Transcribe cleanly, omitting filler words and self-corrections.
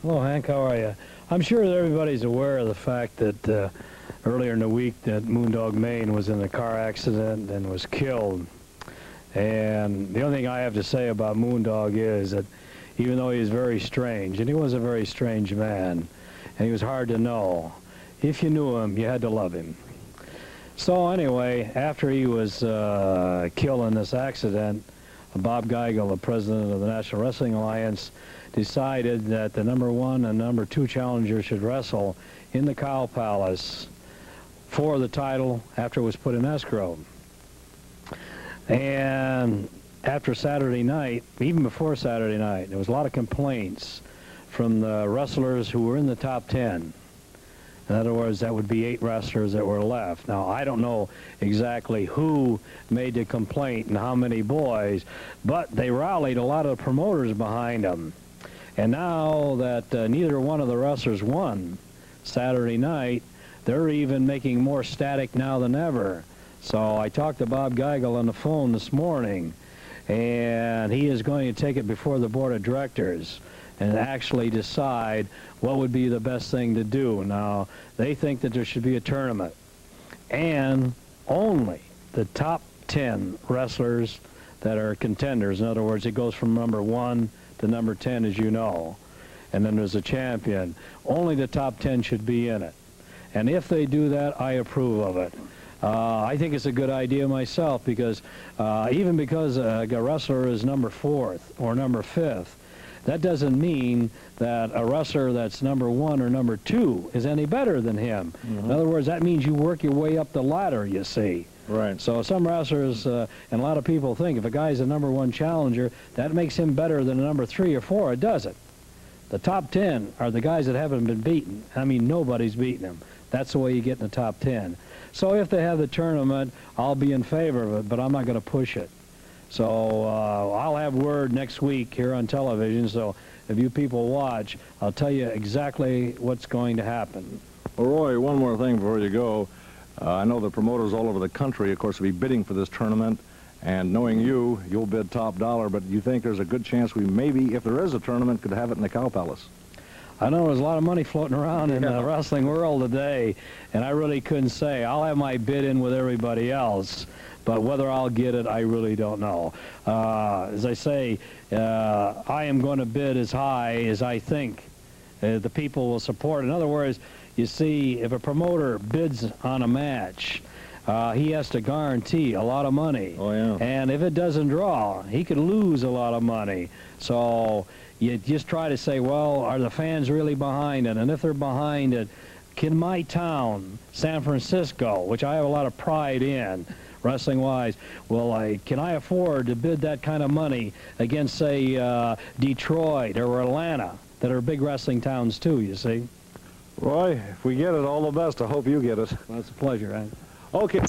Hello, Hank. How are you? I'm sure that everybody's aware of the fact that earlier in the week that Moondog Mayne was in a car accident and was killed. And the only thing I have to say about Moondog is that even though he is very strange, and he was a very strange man, and he was hard to know, if you knew him, you had to love him. So anyway, after he was killed in this accident, Bob Geigel, the president of the National Wrestling Alliance, decided that the #1 and #2 challengers should wrestle in the Cow Palace for the title after it was put in escrow. And after Saturday night, even before Saturday night, there was a lot of complaints from the wrestlers who were in the top 10. In other words, that would be 8 wrestlers that were left. Now, I don't know exactly who made the complaint and how many boys, but they rallied a lot of promoters behind them. And now that neither one of the wrestlers won Saturday night, they're even making more static now than ever. So I talked to Bob Geigel on the phone this morning, and he is going to take it before the board of directors and actually decide what would be the best thing to do. Now, they think that there should be a tournament, and only the top 10 wrestlers that are contenders. In other words, it goes from #1 to #10, as you know, and then there's a champion. Only the top 10 should be in it. And if they do that, I approve of it. I think it's a good idea myself, because even because a wrestler is #4 or #5, that doesn't mean that a wrestler that's #1 or #2 is any better than him. In other words, that means you work your way up the ladder, you see. Right. So some wrestlers, and a lot of people think if a guy's a #1 challenger, that makes him better than a #3 or 4. It doesn't. The top 10 are the guys that haven't been beaten. I mean, nobody's beaten them. That's the way you get in the top 10. So if they have the tournament, I'll be in favor of it, but I'm not going to push it. So I'll have word next week here on television, so if you people watch, I'll tell you exactly what's going to happen. Well, Roy, one more thing before you go. I know the promoters all over the country, of course, will be bidding for this tournament, and knowing you'll bid top dollar, but you think there's a good chance we maybe, if there is a tournament, could have it in the Cow Palace? I know there's a lot of money floating around in the wrestling world today, and I really couldn't say. I'll have my bid in with everybody else, but whether I'll get it, I really don't know. As I say, I am going to bid as high as I think the people will support. In other words, you see, if a promoter bids on a match, he has to guarantee a lot of money. Oh, yeah. And if it doesn't draw, he could lose a lot of money. So you just try to say, well, are the fans really behind it? And if they're behind it, can my town, San Francisco, which I have a lot of pride in, wrestling-wise, can I afford to bid that kind of money against, say, Detroit or Atlanta, that are big wrestling towns too, you see? Roy, if we get it, all the best. I hope you get it. Well, it's a pleasure, right? Okay.